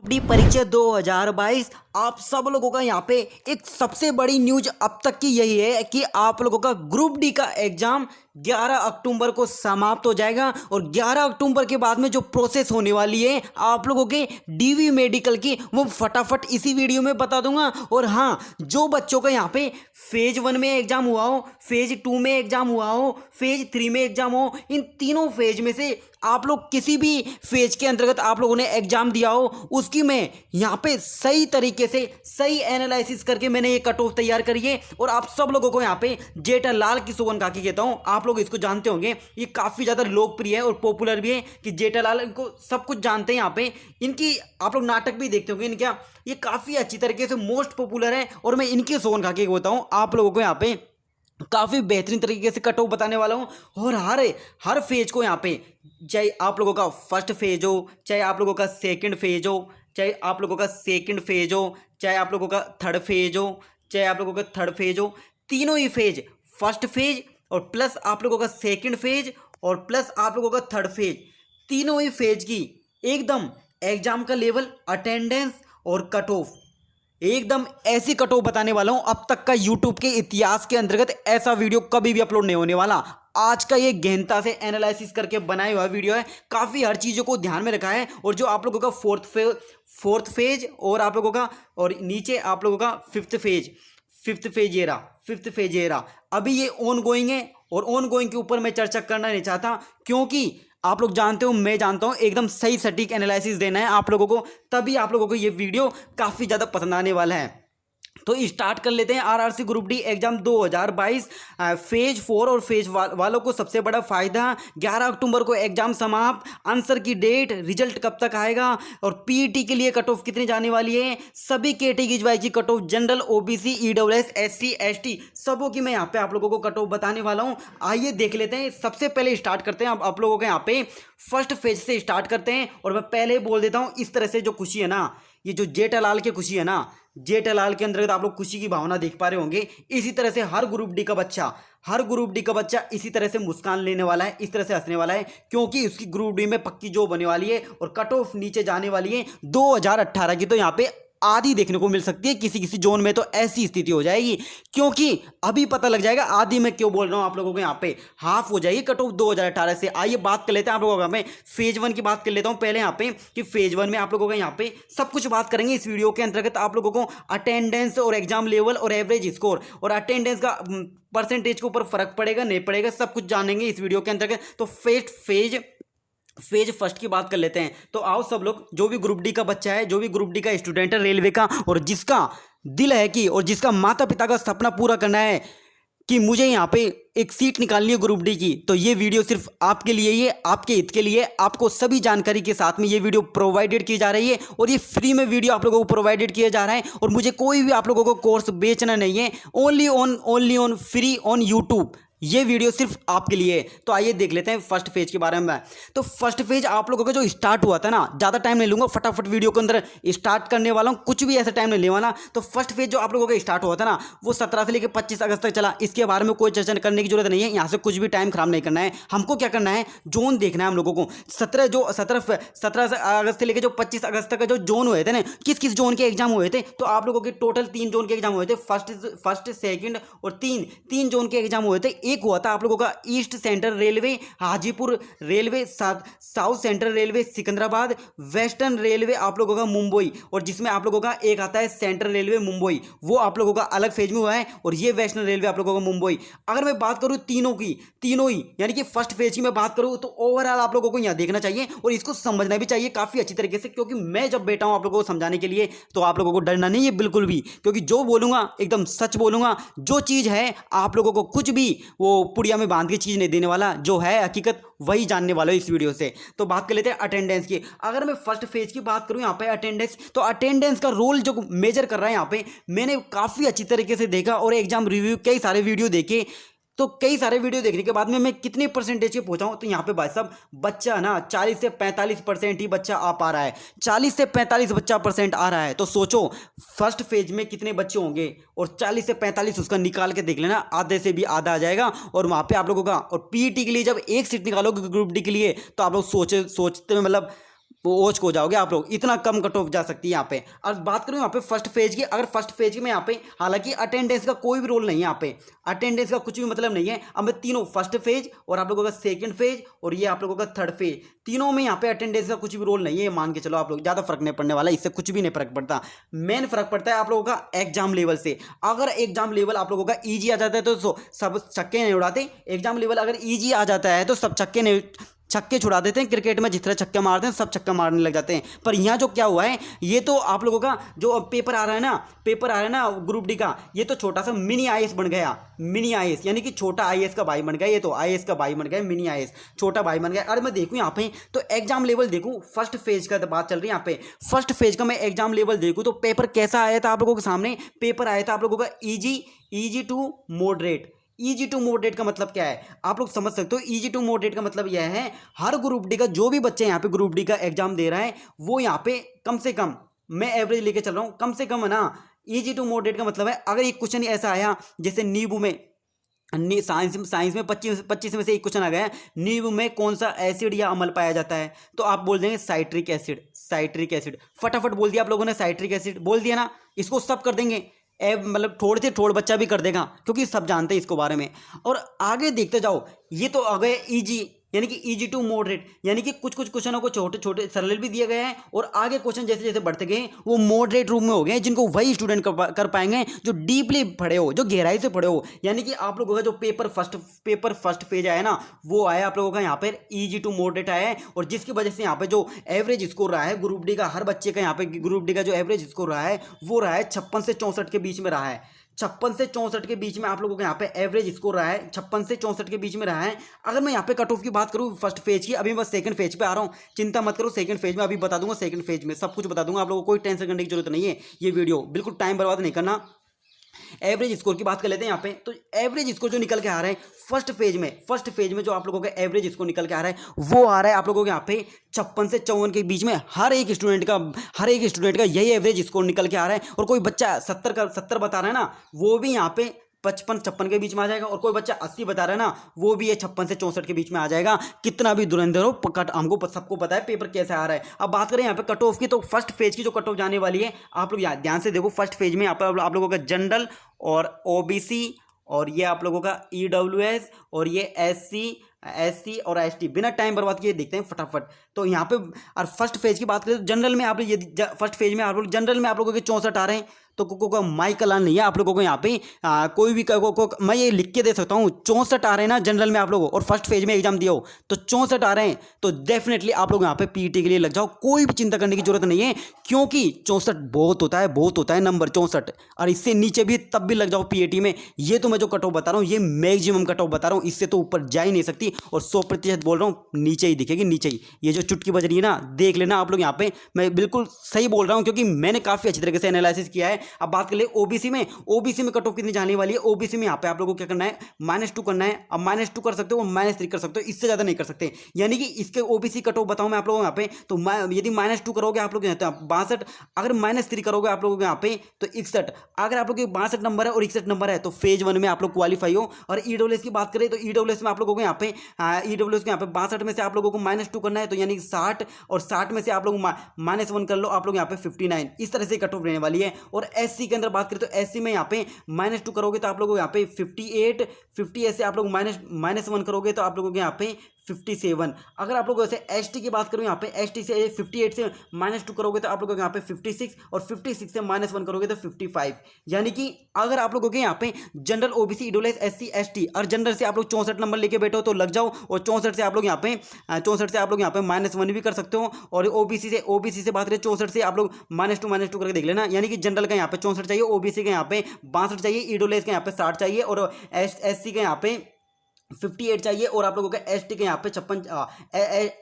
D परीक्षा 2022 आप सब लोगों का यहाँ पे एक सबसे बड़ी न्यूज अब तक की यही है कि आप लोगों का ग्रुप डी का एग्जाम 11 अक्टूबर को समाप्त हो जाएगा और 11 अक्टूबर के बाद में जो प्रोसेस होने वाली है आप लोगों के डीवी मेडिकल की वो फटाफट इसी वीडियो में बता दूंगा। और हाँ, जो बच्चों का यहाँ पे फेज 1 में एग्जाम हुआ हो, फेज 2 में एग्जाम हुआ हो, फेज 3 में एग्जाम हो, इन तीनों फेज में से आप लोग किसी भी फेज के अंतर्गत आप लोगों ने एग्जाम दिया हो, उसकी मैं यहाँ पे सही तरीके से सही एनालिसिस करके मैंने ये कट ऑफ तैयार करी है। और आप सब लोगों को यहाँ पे जेठालाल की सुगन काकी कहता हूँ, आप लोग इसको जानते होंगे, ये काफ़ी ज़्यादा लोकप्रिय है और पॉपुलर भी है कि जेठालाल, इनको सब कुछ जानते हैं। यहाँ पे इनकी आप लोग नाटक भी देखते होंगे, इनका ये काफ़ी अच्छी तरीके से मोस्ट पॉपुलर है। और मैं इनकी सुगन काकी को बताऊँ आप लोगों को यहाँ पे काफ़ी बेहतरीन तरीके से कट ऑफ बताने वाला हूँ। और हर फेज को यहाँ पे, चाहे आप लोगों का फर्स्ट फेज हो, चाहे आप लोगों का सेकंड फेज हो, चाहे आप लोगों का सेकंड फेज हो, चाहे आप लोगों का थर्ड फेज हो, चाहे आप लोगों का थर्ड फेज हो, तीनों ही फेज, फर्स्ट फेज और प्लस आप लोगों का सेकंड फेज और प्लस आप लोगों का थर्ड फेज, तीनों ही फेज की एकदम एग्जाम का लेवल, अटेंडेंस और कट ऑफ एकदम ऐसी कट ऑफ बताने वाला हूं। अब तक का यूट्यूब के इतिहास के अंतर्गत ऐसा वीडियो कभी भी अपलोड नहीं होने वाला। आज का ये गहनता से एनालिसिस करके बनाया हुआ वीडियो है, काफ़ी हर चीज़ों को ध्यान में रखा है। और जो आप लोगों का फोर्थ फेज और आप लोगों का और नीचे आप लोगों का फिफ्थ फेज ये रहा। अभी ये ऑन गोइंग है और ऑन गोइंग के ऊपर मैं चर्चा करना नहीं चाहता, क्योंकि आप लोग जानते हो, मैं जानता हूं, एकदम सही सटीक एनालिसिस देना है आप लोगों को, तभी आप लोगों को ये वीडियो काफ़ी ज़्यादा पसंद आने वाला है। तो स्टार्ट कर लेते हैं। RRC group D exam 2022 phase 4 और फेज वालों को सबसे बड़ा फायदा, 11 अक्टूबर को एग्जाम समाप्त, आंसर की डेट, रिजल्ट कब तक आएगा और पीईटी के लिए कट ऑफ कितनी जाने वाली है, सभी कैटेगरीज वाइज की cut off, general, OBC, EWS, SC, ST, सबों की मैं यहाँ पे आप लोगों को कट ऑफ बताने वाला हूँ। आइए देख लेते हैं। सबसे पहले स्टार्ट करते हैं आप लोगों के यहाँ पे फर्स्ट फेज से स्टार्ट करते हैं। और मैं पहले बोल देता हूँ, इस तरह से जो खुशी है ना, ये जो जेठालाल की खुशी है ना, जेठालाल के अंतर्गत आप लोग खुशी की भावना देख पा रहे होंगे। इसी तरह से हर ग्रुप डी का बच्चा इसी तरह से मुस्कान लेने वाला है, इस तरह से हंसने वाला है, क्योंकि उसकी ग्रुप डी में पक्की जॉब होने वाली है और कट ऑफ नीचे जाने वाली है 2018 की। तो यहाँ पे आधी देखने को मिल सकती है, किसी किसी जोन में तो ऐसी स्थिति हो जाएगी, क्योंकि अभी पता लग जाएगा। आधी मैं क्यों बोल रहा हूं आप लोगों को, यहाँ पे हाफ हो जाएगी कट ऑफ 2018 से। आइए बात कर लेते हैं आप लोगों का, मैं फेज 1 की बात कर लेता हूं पहले यहाँ पे, कि फेज 1 में आप लोगों का यहाँ पे सब कुछ बात करेंगे इस वीडियो के अंतर्गत। आप लोगों को अटेंडेंस और एग्जाम लेवल और एवरेज स्कोर और अटेंडेंस का परसेंटेज के ऊपर फर्क पड़ेगा नहीं पड़ेगा, सब कुछ जानेंगे इस वीडियो के अंतर्गत। तो फेज फर्स्ट की बात कर लेते हैं। तो आओ सब लोग, जो भी ग्रुप डी का बच्चा है, जो भी ग्रुप डी का स्टूडेंट है रेलवे का, और जिसका दिल है कि, और जिसका माता पिता का सपना पूरा करना है कि मुझे यहाँ पे एक सीट निकालनी है ग्रुप डी की, तो ये वीडियो सिर्फ आपके लिए, ये आपके हित के लिए, आपको सभी जानकारी के साथ में ये वीडियो प्रोवाइडेड की जा रही है। और ये फ्री में वीडियो आप लोगों को प्रोवाइडेड किया जा रहा है, और मुझे कोई भी आप लोगों को कोर्स बेचना नहीं है, only on free on YouTube. ये वीडियो सिर्फ आपके लिए है। तो आइए देख लेते हैं फर्स्ट फेज के बारे में। तो फर्स्ट फेज आप लोगों का जो स्टार्ट हुआ था ना, ज़्यादा टाइम नहीं लूंगा, फटाफट वीडियो के अंदर स्टार्ट करने वाला हूँ, कुछ भी ऐसा टाइम नहीं लेने वाला। तो फर्स्ट फेज जो आप लोगों का स्टार्ट हुआ था ना, वो 17 से लेकर 25 अगस्त तक चला। इसके बारे में कोई चर्चा करने की जरूरत नहीं है, यहाँ से कुछ भी टाइम खराब नहीं करना है। हमको क्या करना है, जोन देखना है हम लोगों को। 17 अगस्त से लेकर जो 25 अगस्त तक का जो जोन हुए थे ना, किस किस जोन के एग्जाम हुए थे, तो आप लोगों के टोटल 3 जोन के एग्जाम हुए थे। फर्स्ट सेकंड और तीन जोन के एग्जाम हुए थे। एक हुआ था आप लोगों का east central railway Hajipur railway, south central railway Secunderabad, western railway आप लोगों का मुंबई, और जिसमें आप लोगों का एक आता है सेंट्रल रेलवे मुंबई, वो आप लोगों का अलग फेज में हुआ है। और ये वेस्टर्न रेलवे आप लोगों का मुंबई। अगर मैं बात करूं तीनों ही यानी कि फर्स्ट फेज की मैं बात करूं, तो ओवरऑल आप लोगों को यहां देखना चाहिए और इसको समझना भी चाहिए काफी अच्छी तरीके से, क्योंकि मैं जब बैठा हूं आप लोगों को समझाने के लिए, तो आप लोगों को डरना नहीं है बिल्कुल भी, क्योंकि जो बोलूंगा एकदम सच बोलूंगा। जो चीज है आप लोगों को कुछ भी वो पुड़िया में बांध के चीज नहीं देने वाला, जो है हकीकत वही जानने वाला है इस वीडियो से। तो बात कर लेते हैं अटेंडेंस की। अगर मैं फर्स्ट फेज की बात करूं यहाँ पे अटेंडेंस, तो अटेंडेंस का रोल जो मेजर कर रहा है यहाँ पे, मैंने काफ़ी अच्छी तरीके से देखा और एग्जाम रिव्यू कई सारे वीडियो देखे। तो कई सारे वीडियो देखने के बाद में मैं कितने परसेंटेज पे पहुंचा हूं, तो यहाँ पे भाई साहब बच्चा ना 40 से 45% ही बच्चा आ पा रहा है, 40 से 45 बच्चा परसेंट आ रहा है। तो सोचो फर्स्ट फेज में कितने बच्चे होंगे, और 40 से 45 उसका निकाल के देख लेना, आधे से भी आधा आ जाएगा। और वहाँ पे आप लोगों का, और पीईटी के लिए जब एक सीट निकालोगे ग्रुप डी के लिए, तो आप लोग सोचते में मतलब वो ओच को जाओगे आप लोग, इतना कम कट ऑफ जा सकती है यहाँ पे। और बात करूँ यहाँ पे फर्स्ट फेज की, अगर फर्स्ट फेज में यहाँ पे हालांकि अटेंडेंस का कोई भी रोल नहीं है, यहाँ पे अटेंडेंस का कुछ भी मतलब नहीं है। अब मैं तीनों फर्स्ट फेज और आप लोगों का सेकंड फेज और ये आप लोगों का थर्ड फेज, तीनों में यहाँ पे अटेंडेंस का कुछ भी रोल नहीं है, मान के चलो आप लोग, ज़्यादा फर्क नहीं पड़ने वाला, इससे कुछ भी नहीं फर्क पड़ता। मेन फर्क पड़ता है आप लोगों का एग्जाम लेवल से। अगर एग्जाम लेवल आप लोगों का ईजी आ जाता है तो सब छक्के नहीं उड़ाते, एग्जाम लेवल अगर ईजी आ जाता है तो सब छक्के छुड़ा देते हैं। क्रिकेट में जिस तरह छक्के मारते हैं सब छक्का मारने लग जाते हैं। पर यहाँ जो क्या हुआ है, ये तो आप लोगों का जो पेपर आ रहा है ना ग्रुप डी का, ये तो छोटा सा मिनी आईएएस बन गया, मिनी आईएएस यानी कि छोटा आईएएस का भाई बन गया, ये तो आईएएस का भाई बन गया, मिनी आईएएस छोटा भाई बन गया। अरे मैं देखूँ यहाँ पे तो एग्जाम लेवल देखूँ, फर्स्ट फेज का बात चल रही है यहाँ पे, फर्स्ट फेज का मैं एग्जाम लेवल देखूँ तो पेपर कैसा आया था आप लोगों के सामने, पेपर आया था आप लोगों का easy to moderate. Easy to moderate का मतलब क्या है आप लोग समझ सकते हो। ईजी टू मॉडरेट का मतलब यह है हर ग्रुप डी का जो भी बच्चे यहाँ पे ग्रुप डी का एग्जाम दे रहा है वो यहाँ पे कम से कम, मैं एवरेज लेके चल रहा हूँ, कम से कम है ना। ईजी टू मॉडरेट का मतलब है अगर एक क्वेश्चन ऐसा आया जैसे नींबू में, साइंस में 25 में से एक क्वेश्चन आ गया है, नींबू में कौन सा एसिड या अम्ल पाया जाता है, तो आप बोल देंगे साइट्रिक एसिड, साइट्रिक एसिड, फटाफट बोल दिया आप लोगों ने, साइट्रिक एसिड बोल दिया ना, इसको सब कर देंगे, मतलब थोड़े से थोड़ा बच्चा भी कर देगा क्योंकि सब जानते हैं इसको बारे में। और आगे देखते जाओ, ये तो आ गए ईजी यानी कि ईजी टू मॉडरेट, यानी कि कुछ क्वेश्चनों को छोटे छोटे सरल भी दिए गए हैं और आगे क्वेश्चन जैसे जैसे बढ़ते गए वो मॉडरेट रूप में हो गए जिनको वही स्टूडेंट कर पाएंगे जो डीपली पढ़े हो, जो गहराई से पढ़े हो। यानी कि आप लोगों का जो पेपर फर्स्ट फेज आया ना, वो आया आप लोगों का यहाँ पर ईजी टू मॉडरेट आया है। और जिसकी वजह से यहाँ पे जो एवरेज स्कोर रहा है ग्रुप डी का, हर बच्चे का यहाँ पे ग्रुप डी का जो एवरेज स्कोर रहा है वो रहा है 56 से 64 के बीच में रहा है। 56 से 64 के बीच में आप लोगों को यहाँ पे एवरेज स्कोर रहा है, 56 से 64 के बीच में रहा है। अगर मैं यहाँ पे कट ऑफ की बात करूँ फर्स्ट फेज की, अभी मैं सेकंड फेज पे आ रहा हूँ, चिंता मत करो, सेकंड फेज में अभी बता दूंगा, सेकंड फेज में सब कुछ बता दूंगा आप लोगों को, कोई टेंशन करने की जरूरत नहीं है। ये वीडियो बिल्कुल टाइम बर्बाद नहीं करना। एवरेज स्कोर की बात कर लेते हैं यहाँ पे, तो एवरेज स्कोर जो निकल के आ रहा है फर्स्ट फेज में जो आप लोगों का एवरेज स्कोर निकल के आ रहा है वो आ रहा है आप लोगों के यहाँ पे 56 से 54 के बीच में। हर एक स्टूडेंट का यही एवरेज स्कोर निकल के आ रहा है। और कोई बच्चा 70 बता रहा है ना, वो भी यहाँ पे 55 के बीच में आ जाएगा। और कोई बच्चा 80 बता रहा है ना, वो भी ये 56 से 64 के बीच में आ जाएगा। कितना भी धुरंधर हो, हमको सबको पता है पेपर कैसे आ रहा है। अब बात करें यहाँ पे कट ऑफ की, तो फर्स्ट फेज की जो कट ऑफ जाने वाली है आप लोग ध्यान से देखो। फर्स्ट फेज में यहाँ पर आप लोगों का जनरल और ओबीसी और ये आप लोगों का ईडब्ल्यूएस और ये एससी और एसटी, बिना टाइम बर्बाद किए देखते हैं फटाफट। तो यहाँ पे और फर्स्ट फेज की बात करें तो जनरल में आप लोग, ये फर्स्ट फेज में आप लोग जनरल में आप लोगों के 64 आ रहे हैं, तो को माइकल नहीं है आप लोगों को यहाँ पे कोई भी मैं ये लिख के दे सकता हूँ 64 आ रहे हैं ना जनरल में आप लोगों, और फर्स्ट फेज में एग्जाम दिया हो तो 64 आ रहे हैं, तो डेफिनेटली आप लोग यहाँ पे पीईटी के लिए लग जाओ, कोई भी चिंता करने की जरूरत नहीं है। क्योंकि 64 बहुत होता है नंबर 64, और इससे नीचे भी तब भी लग जाओ पीईटी में। ये तो मैं जो कट ऑफ बता रहा हूँ ये मैक्सिमम कट ऑफ बता रहा हूँ, इससे तो ऊपर जा ही नहीं सकती। और 100% बोल रहा हूँ, नीचे ही दिखेगी, नीचे ही। ये जो चुटकी बज रही है ना, देख लेना आप लोग यहाँ पे, मैं बिल्कुल सही बोल रहा हूँ क्योंकि मैंने काफी अच्छी तरीके से एनालिसिस किया है। अब बात कर ले ओबीसी में कट ऑफ कितनी जाने वाली है। ओबीसी में यहाँ पे आप लोगों को क्या करना है, -2 करना है। अब -2 कर सकते हो, -3 कर सकते हो, इससे ज्यादा नहीं कर सकते। यानी कि इसके ओबीसी कट ऑफ बताऊं मैं आप लोगों को यहाँ पे, तो यदि -2 करोगे आप लोग 62, अगर -3 करोगे आप लोगों को यहाँ पे तो 61। अगर आप लोग के 62 नंबर है और 61 नंबर है तो फेज 1 में आप लोग क्वालिफाई हो। और ईडब्ल्यूएस की बात करें तो ईडब्ल्यूएस में आप लोगों को यहाँ पे 62 में से आप लोगों को -2 करना है, तो यानी 60, और 60 में से आप लोग -1 कर लो, आप लोग यहाँ पे 59। इस तरह से कट ऑफ रहने वाली है। और एससी के अंदर बात करें तो एससी में यहाँ पे -2 करोगे तो आप लोगों को यहाँ पे 58, 50 ऐसे आप लोग -1 करोगे तो आप लोगों के यहाँ पे 57। अगर आप लोग ऐसे एसटी की बात करूँ यहाँ पे, एसटी से 58 से -2 करोगे तो आप लोगों के यहाँ पे 56, और 56 से -1 करोगे तो 55। यानी कि अगर आप लोगों के यहाँ पे general OBC EWS SC ST और जनरल से आप लोग 64 नंबर लेके बैठो तो लग जाओ। और 64 से आप लोग यहाँ पे -1 भी कर सकते हो। और ओबीसी से बात करें 64 से आप लोग -2 करके देख लेना। यानी कि जनरल का यहाँ पे 64 चाहिए, ओबीसी का यहाँ पे 62 चाहिए, ईडब्ल्यूएस का यहाँ पे 60 चाहिए, और एससी का यहाँ पे 58 चाहिए, और आप लोगों का एसटी के यहाँ पे 56,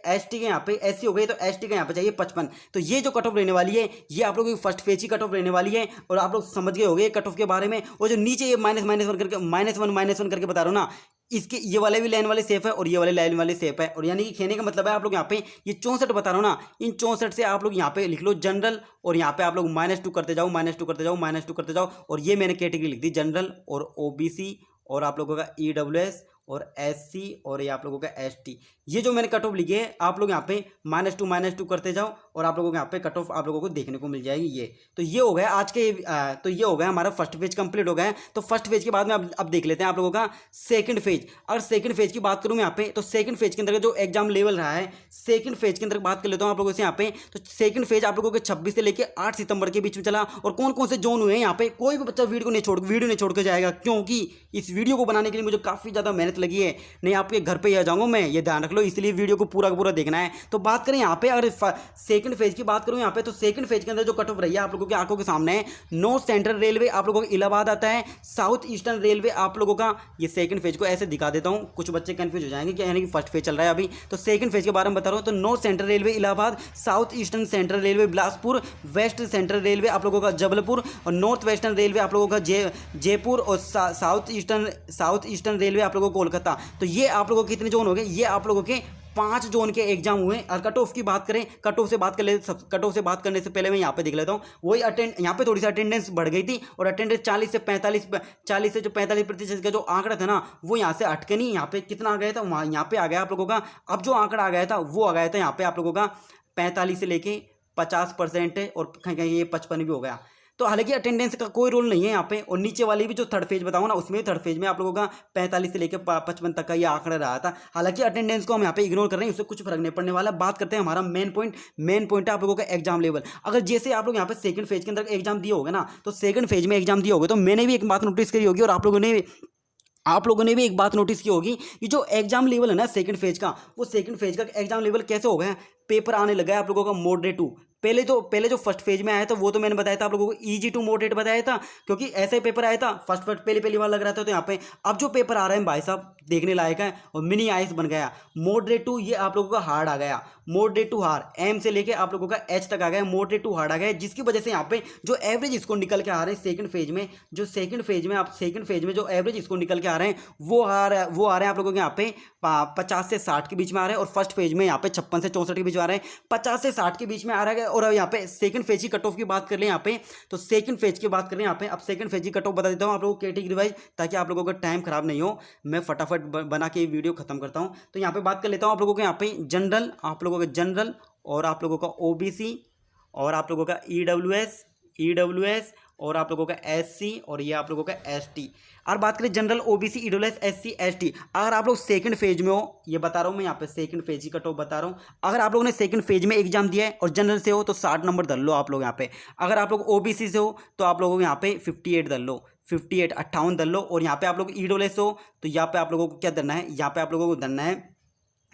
एसटी के यहाँ पे एससी हो गई तो एसटी के यहाँ पे चाहिए 55। तो ये जो कट ऑफ रहने वाली है ये आप लोगों की फर्स्ट फेज की कट ऑफ रहने वाली है, और आप लोग समझ गए होंगे कट ऑफ के बारे में। और जो नीचे ये -1 करके बता रहा हूँ ना, इसके ये वाले भी लाइन वाले सेफ है और ये वाले लाइन वाले सेफ है। और यानी कि कहने का मतलब है आप लोग यहाँ पे ये 64 बता रहा हूँ ना, इन 64 से आप लोग यहाँ पे लिख लो जनरल, और यहाँ पे आप लोग -2 करते जाओ। और ये मैंने कैटेगरी लिख दी जनरल और ओबीसी और आप लोगों का ईडब्ल्यूएस और SC और ये आप लोगों का ST। ये जो मैंने कट ऑफ लिखी है आप लोग यहाँ पे -2 करते जाओ और आप लोगों को यहाँ पे कट ऑफ आप लोगों को देखने को मिल जाएगी ये। तो ये हो गया आज के तो ये हो गया हमारा फर्स्ट फेज कंप्लीट हो गया है। तो फर्स्ट फेज के बाद में अब देख लेते हैं आप लोगों का सेकंड फेज। अगर सेकंड फेज की बात करूँ मैं यहाँ पे, तो सेकंड फेज के अंदर जो एग्जाम लेवल रहा है, सेकंड फेज के अंदर बात कर लेता हूँ आप लोगों से यहाँ पे। तो सेकंड फेज आप लोगों के 26 से लेकर 8 सितंबर के बीच में चला। और कौन कौन से जोन हुए हैं यहाँ पे, कोई भी बच्चा वीडियो नहीं छोड़ के जाएगा, क्योंकि इस वीडियो को बनाने के लिए मुझे काफ़ी ज़्यादा मेहनत लगी है। नहीं आपके घर पे ही आ जाऊँगा मैं, ये ध्यान रख लो, इसलिए वीडियो को पूरा का पूरा देखना है। तो बात करें यहाँ पे, अगर सेकंड फेज की बात करूँ यहाँ पे, तो सेकंड फेज के अंदर जो कट ऑफ रही है आप लोगों की आंखों के सामने है। नॉर्थ सेंट्रल रेलवे आप लोगों का इलाहाबाद आता है, साउथ ईस्टर्न रेलवे आप लोगों का, ये सेकंड फेज को ऐसे दिखा देता हूँ, कुछ बच्चे कंफ्यूज हो जाएंगे कि यानी कि फर्स्ट फेज चल रहा है अभी। तो सेकंड फेज के बारे में बता रहा हूँ। तो north central railway Allahabad, south eastern central railway Bilaspur, west central railway आप लोगों का जबलपुर, और नॉर्थ वेस्टर्न रेलवे आप लोगों का जयपुर, और साउथ ईस्टर्न रेलवे आप लोगों को कोलकाता। तो ये आप लोगों के कितने जोन हो गए, ये आप लोगों के 5 जोन के एग्जाम हुए। और कट ऑफ की बात करें, कट ऑफ से बात करने से पहले मैं यहाँ पे देख लेता हूँ, वही यहाँ पे थोड़ी सी अटेंडेंस बढ़ गई थी, और अटेंडेंस 40 से 45% का जो आंकड़ा था ना, वो यहाँ से हट के नहीं, यहाँ पे कितना आ गया था, वहाँ यहाँ पे आ गया आप लोगों का। अब जो आंकड़ा आ गया था वो आ गया था यहाँ पे आप लोगों का 45 से लेके 50% है, और कहीं कहीं ये 55 भी हो गया। तो हालांकि अटेंडेंस का कोई रोल नहीं है यहाँ पे। और नीचे वाली भी जो थर्ड फेज बताऊँ ना, उसमें थर्ड फेज में आप लोगों का 45 से लेकर 55 तक का ये आंकड़ा रहा था। हालांकि अटेंडेंस को हम यहाँ पे इग्नोर कर रहे हैं, उससे कुछ फर्क नहीं पड़ने वाला। बात करते हैं हमारा मेन पॉइंट है आप लोगों का एग्जाम लेवल। अगर जैसे आप लोग यहाँ पे सेकंड फेज के अंदर एग्जाम दिए होगे ना, तो सेकंड फेज में एग्जाम दिए होगे, तो मैंने भी एक बात नोटिस करी होगी, और आप लोगों ने भी एक बात नोटिस की होगी, कि जो एग्जाम लेवल है ना सेकंड फेज का, वो सेकंड फेज का एग्जाम लेवल कैसे हो गया, पेपर आने लगा है आप लोगों का मॉडरेट टू। पहले जो फर्स्ट फेज में आया था वो तो मैंने बताया था आप लोगों को इजी टू मॉडरेट बताया था, क्योंकि ऐसा ही पेपर आया था, फर्स्ट पहली बार लग रहा था। तो यहाँ पे अब जो पेपर आ रहे हैं भाई साहब देखने लायक है, और मिनी आईएएस बन गया। मॉडरेट टू ये आप लोगों का हार्ड आ गया, मॉडरेट टू हार्ड, एम से लेके आप लोगों का एच तक आ गया, मॉडरेट टू हार्ड आ गया, जिसकी वजह से यहाँ पे जो एवरेज इसको निकल के आ रहे हैं सेकंड फेज में, सेकंड फेज में जो एवरेज इसको निकल के आ रहे हैं वो आ रहे हैं आप लोगों के यहाँ पे 50 से 60 के बीच में आ रहे हैं, और फर्स्ट फेज में यहाँ पे 56 से 64 के बीच में आ रहे हैं, 50 से 60 के बीच में आ रहा है। और यहाँ पे सेकंड फेज की कट ऑफ की बात कर लें यहाँ पे, तो सेकंड फेज की बात करें यहाँ पे, अब सेकंड फेज की कट ऑफ बता देता हूँ आप लोगों को कैटेगरी वाइज, ताकि आप लोगों का टाइम खराब नहीं हो, मैं फटाफट बना के वीडियो खत्म करता हूँ। तो यहाँ पे बात कर लेता हूँ आप लोगों के यहाँ पे जनरल, आप लोगों का जनरल, और आप लोगों का ओबीसी, और आप लोगों का ईडब्ल्यूएस, और आप लोगों का एससी, और ये आप लोगों का एसटी। और बात करें general, OBC, EWS, SC, ST, अगर आप लोग सेकंड फेज में हो, ये बता रहा हूँ मैं यहाँ पे सेकंड फेज की कट ऑफ बता रहा हूँ। अगर आप लोगों ने सेकंड फेज में एग्जाम दिया है और जनरल से हो तो 60 नंबर धर लो आप लोग यहाँ पे। अगर आप लोग ओबीसी से हो तो आप लोगों को यहाँ पे 58 धर लो, 58 धर लो। और यहाँ पे आप लोग ईडब्ल्यूएस हो तो यहाँ पे आप लोगों को क्या धरना है, यहाँ पे आप लोगों को धरना है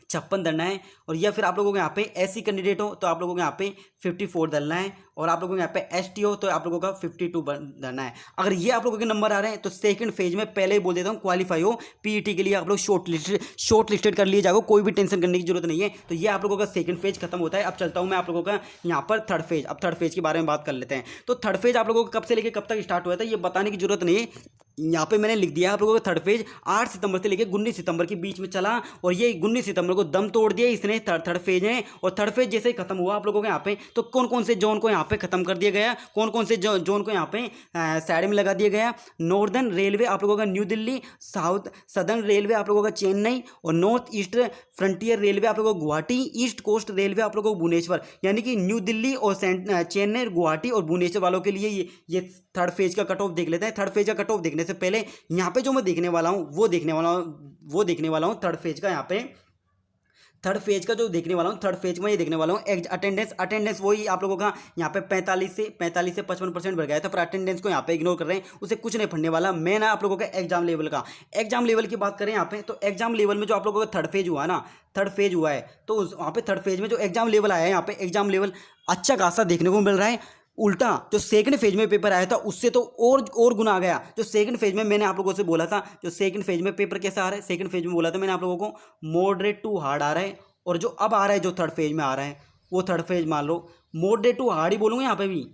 56 धरना है। और या फिर आप लोगों को यहाँ पे एससी कैंडिडेट हो तो आप लोगों को यहाँ पे 54 धरना है, और आप लोगों को यहाँ पे एसटी हो तो आप लोगों का 52 धरना है। अगर ये आप लोगों के नंबर आ रहे हैं तो सेकंड फेज में पहले ही बोल देता हूँ क्वालिफाई हो पीईटी के लिए, आप लोग शॉर्ट लिस्टेड कर लिए जाओ, कोई भी टेंशन करने की जरूरत नहीं है। तो ये आप लोगों का सेकंड फेज खत्म होता है। अब चलता हूँ मैं आप लोगों का यहाँ पर थर्ड फेज। अब थर्ड फेज के बारे में बात कर लेते हैं। तो थर्ड फेज आप लोगों को कब से लेकर कब तक स्टार्ट हुआ था ये बताने की जरूरत नहीं है, यहाँ पे मैंने लिख दिया आप लोगों का थर्ड फेज 8 सितंबर से लेकर 19 सितंबर के बीच में चला, और ये 19 सितंबर को दम तोड़ दिया इसने थर्ड फेज ने। और थर्ड फेज जैसे ही खत्म हुआ आप लोगों के यहाँ पे, तो कौन कौन से जोन को यहाँ पे खत्म कर दिया गया, कौन कौन से जोन को यहाँ पे साइड में लगा दिया गया। नॉर्दर्न रेलवे आप लोगों का न्यू दिल्ली, सदर्न रेलवे आप लोगों का चेन्नई, और नॉर्थ ईस्ट फ्रंटियर रेलवे आप लोगों को गुवाहाटी, ईस्ट कोस्ट रेलवे आप लोगों को भुवनेश्वर। यानी कि न्यू दिल्ली और चेन्नई, गुवाहाटी और भुवनेश्वर वालों के लिए ये थर्ड फेज का कट ऑफ देख लेते हैं। थर्ड फेज का कट ऑफ देखने से पहले यहाँ पे जो मैं देखने वाला हूँ वो देखने वाला हूँ थर्ड फेज का। यहाँ पे थर्ड फेज का जो देखने वाला हूँ, थर्ड फेज में ये देखने वाला हूँ अटेंडेंस वही आप लोगों का यहाँ पे 45 से 55% बढ़ गया था, पर अटेंडेंस को यहाँ पे इग्नोर कर रहे हैं, उसे कुछ नहीं पढ़ने वाला। मैं ना आप लोगों का एग्जाम लेवल की बात करें यहाँ पे, तो एग्जाम लेवल में जो आप लोगों का थर्ड फेज हुआ है, तो वहाँ पे थर्ड फेज में जो एग्जाम लेवल आया है, यहाँ पे एग्जाम लेवल अच्छा खासा देखने को मिल रहा है। उल्टा जो सेकंड फेज में पेपर आया था उससे तो और गुना आ गया। जो सेकंड फेज में मैंने आप लोगों से बोला था, जो सेकंड फेज में पेपर कैसा आ रहा है, सेकंड फेज में बोला था मैंने आप लोगों को मॉडरेट टू हार्ड आ रहा है, और जो अब आ रहा है जो थर्ड फेज में आ रहा है वो थर्ड फेज मान लो मॉडरेट टू हार्ड ही बोलूँगा यहाँ पे भी,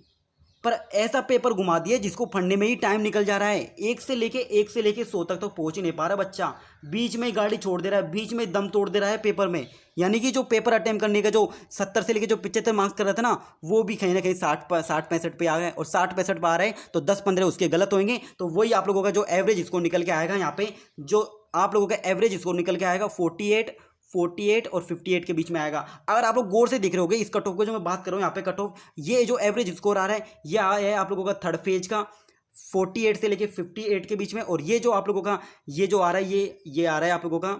पर ऐसा पेपर घुमा दिया जिसको पढ़ने में ही टाइम निकल जा रहा है। एक से लेके 100 तक तो पहुंच ही नहीं पा रहा बच्चा, बीच में गाड़ी छोड़ दे रहा है, बीच में दम तोड़ दे रहा है पेपर में। यानी कि जो पेपर अटेम्प्ट करने का जो 70 से लेके जो 75 मार्क्स कर रहा था ना, वो भी कहीं ना कहीं 60-65 पे आ गए। और 60-65 पे आ रहे हैं तो 10-15 उसके गलत होंगे। तो वही आप लोगों का जो एवरेज स्कोर निकल के आएगा यहाँ पे, जो आप लोगों का एवरेज स्कोर निकल के आएगा 48 और 58 के बीच में आएगा। अगर आप लोग गौर से देख रहे होगे इस कट ऑफ को, जो मैं बात कर रहा हूँ यहाँ पे कट ऑफ, ये जो एवरेज स्कोर आ रहा है ये आया है आप लोगों का थर्ड फेज का 48 से लेके 58 के बीच में। और ये जो आप लोगों का ये जो आ रहा है ये आ रहा है आप लोगों का,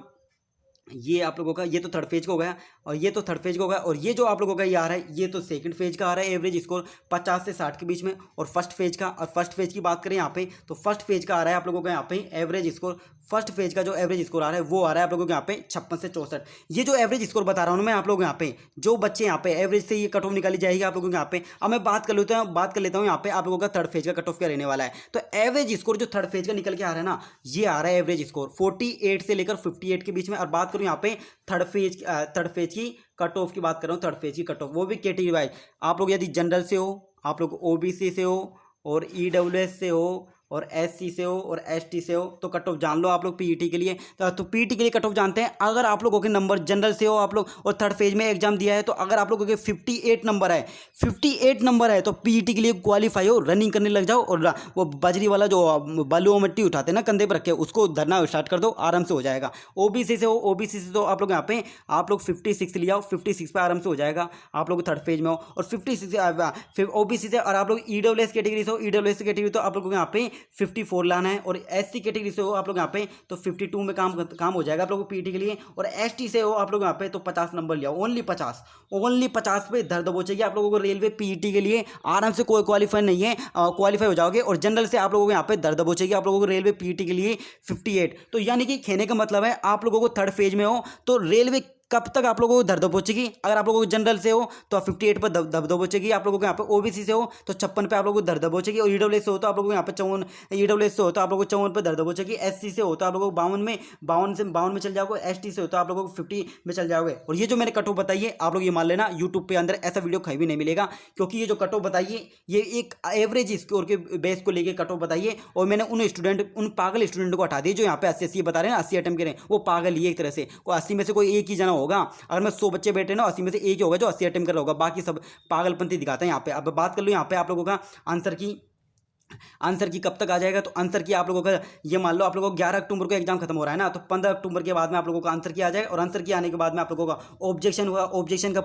ये आप लोगों का ये तो थर्ड फेज का हो गया, और ये तो थर्ड फेज का हो गया। और ये जो आप लोगों का ये आ रहा है ये तो सेकंड फेज का आ रहा है एवरेज स्कोर 50 से 60 के बीच में। और फर्स्ट फेज का, और फर्स्ट फेज की बात करें यहाँ पे तो फर्स्ट फेज का आ रहा है आप लोगों का यहाँ पे एवरेज स्कोर, फर्स्ट फेज का जो एवरेज स्कोर आ रहा है वो आ रहा है आप लोगों को यहाँ पे 56 से 64। ये जो एवरेज स्कोर बता रहा हूँ मैं आप लोगों को यहाँ पे, जो बच्चे यहाँ पे एवरेज से ये कट ऑफ निकाली जाएगी आप लोगों को यहाँ पे। अब मैं बात कर लेता हूँ यहाँ पे आप लोगों का थर्ड फेज का कट ऑफ क्या रहने वाला है। तो एवरेज स्कोर जो थर्ड फेज का निकल के आ रहा है ना, ये आ रहा है एवरेज स्कोर 48 से लेकर 58 के बीच में। और बात करूँ यहाँ पे थर्ड फेज की कट ऑफ की बात कर रहा हूँ, थर्ड फेज की कट ऑफ, वो भी कैटेगरी वाइज। आप लोग यदि जनरल से हो, आप लोग ओबीसी से हो और ईडब्ल्यूएस से हो और एससी से हो और एसटी से हो तो कट ऑफ जान लो आप लोग पीईटी के लिए। तो पीईटी के लिए कट ऑफ जानते हैं। अगर आप लोगों के नंबर जनरल से हो आप लोग और थर्ड फेज में एग्जाम दिया है, तो अगर आप लोगों के 58 नंबर है तो पीईटी के लिए क्वालिफाई हो, रनिंग करने लग जाओ। और वो बजरी वाला जो बालू मिट्टी उठाते हैं ना कंधे पर रखे, उसको धरना स्टार्ट कर दो, आराम से हो जाएगा। ओबीसी से हो, ओबीसी से तो आप लोग यहाँ पे आप लोग 56 ले आओ, 56 पे आराम से हो जाएगा। आप लोग थर्ड फेज में हो और 56 ओबीसी से, और आप लोग ईडब्ल्यूएस कैटेगरी से हो, ईडब्ल्यूएस कैटेगरी तो आप लोगों को यहाँ पे 54 लाना है। और एससी कैटेगरी से हो आप लोग यहाँ पे तो 52 में काम हो जाएगा आप लोगों को पीटी के लिए। और एसटी से हो आप लोग यहाँ पे तो 50 नंबर लिया, ओनली 50 पे धर दबोचेगी आप लोगों को रेलवे पीईटी के लिए। आराम से कोई क्वालिफाई नहीं है, क्वालिफाई हो जाओगे। और जनरल से आप लोगों को यहाँ पे धर दबोचेगी आप लोगों को रेलवे पीईटी के लिए 58। तो यानी कि कहने का मतलब है आप लोगों को थर्ड फेज में हो तो रेलवे कब तक आप लोगों को दर्द पहुंचेगी। अगर आप लोगों को जनरल से हो तो 58 पर दर्द पहुंचेगी आप लोगों को यहाँ पे। ओबीसी से हो तो 56 पे आप लोगों को दर्द पहुंचेगी। और ईडब्ल्यूएस से हो तो आप लोगों को यहाँ पे 54, ईडब्ल्यूएस से हो तो आप लोगों को 54 पर दर्द पहुंचेगी। एससी से हो तो आप लोगों को 52 में चल जाओगे। एसटी से हो तो आप लोगों को 50 में चल जाओगे। और ये जो मैंने कट ऑफ बताई है आप लोग ये मान लेना, यूट्यूब पे अंदर ऐसा वीडियो कहीं भी नहीं मिलेगा, क्योंकि ये जो कट ऑफ बताइए ये एक एवरेज स्कोर के बेस को लेकर कट ऑफ बताइए। और मैंने उन पागल स्टूडेंट को हटा दिया जो यहाँ पे 80 बता रहे हैं, 80 अटेम्प्ट करें, वो पागल ही एक तरह से। 80 में से कोई एक ही जना होगा। अगर मैं 100 बच्चे बैठे ना, 80 में से एक ही होगा जो 80 अटेम्प्ट कर रहा होगा, बाकी सब पागलपंती दिखाते हैं यहाँ पे। अब बात कर लो यहाँ पे आप लोगों का आंसर की कब तक आ जाएगा। तो आंसर की आप लोगों का ये मान लो आप लोगों को 11 अक्टूबर को एग्जाम खत्म हो रहा है ना, तो 15 अक्टूबर के बाद में आप लोगों का आंसर की आ जाएगा। और आंसर की आने के बाद में आप लोगों का ऑब्जेक्शन होगा, ऑब्जेक्शन का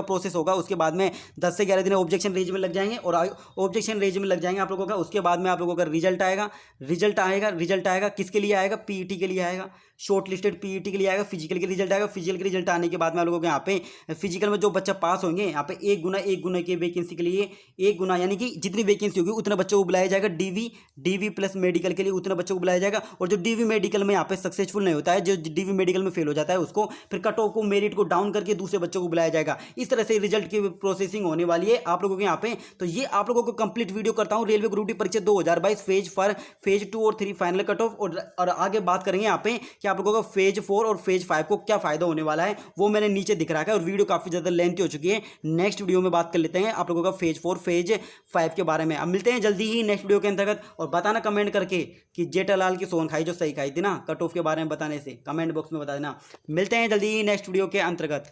प्रोसेस होगा। उसके बाद में 10 से 11 दिन ऑब्जेक्शन रेंज में लग जाएंगे और ऑब्जेक्शन रेंज में लग जाएंगे आप लोगों का। उसके बाद में आप लोगों का रिजल्ट आएगा किसके लिए आएगा, पीईटी के लिए आएगा, शॉर्ट लिस्टेड पीईटी के लिए आएगा। फिजिकल के रिजल्ट आएगा, फिजिकल के रिजल्ट आने के बाद में आप लोगों को यहाँ पे फिजिकल में जो बच्चा पास होंगे यहाँ पे एक गुना की वैकेंसी के लिए 1 गुना, यानी कि जितनी वैकेंसी होगी उतना बच्चों को बुलाया जाएगा। डीवी प्लस मेडिकल के लिए उतना बच्चों को बुलाया जाएगा। और जो डीवी मेडिकल में यहाँ पे सक्सेसफुल नहीं होता है, जो डीवी मेडिकल में फेल हो जाता है, उसको फिर कट ऑफ को मेरिट को डाउन करके दूसरे बच्चों को बुलाया जाएगा। इस तरह से रिजल्ट की प्रोसेसिंग होने वाली है आप लोगों के यहाँ पे। तो ये आप लोगों को कंप्लीट वीडियो करता हूँ रेलवे ग्रुप डी परीक्षा 2022 फेज 2 और 3 फाइनल कट ऑफ। और आगे बात करेंगे यहाँ पे कि आप लोगों का फेज 4 और फेज 5 को क्या फायदा होने वाला है, वो मैंने नीचे दिख रहा है। और वीडियो काफी ज्यादा लेंथी हो चुकी है, नेक्स्ट वीडियो में बात कर लेते हैं आप लोगों का फेज 4 फेज 5 के बारे में। अब मिलते हैं जल्दी ही नेक्स्ट वीडियो के अंतर्गत। और बताना कमेंट करके कि जेठालाल की सोन खाई जो सही खाई थी ना, कट ऑफ के बारे में बताने से कमेंट बॉक्स में बता देना। मिलते हैं जल्दी ही नेक्स्ट वीडियो के अंतर्गत।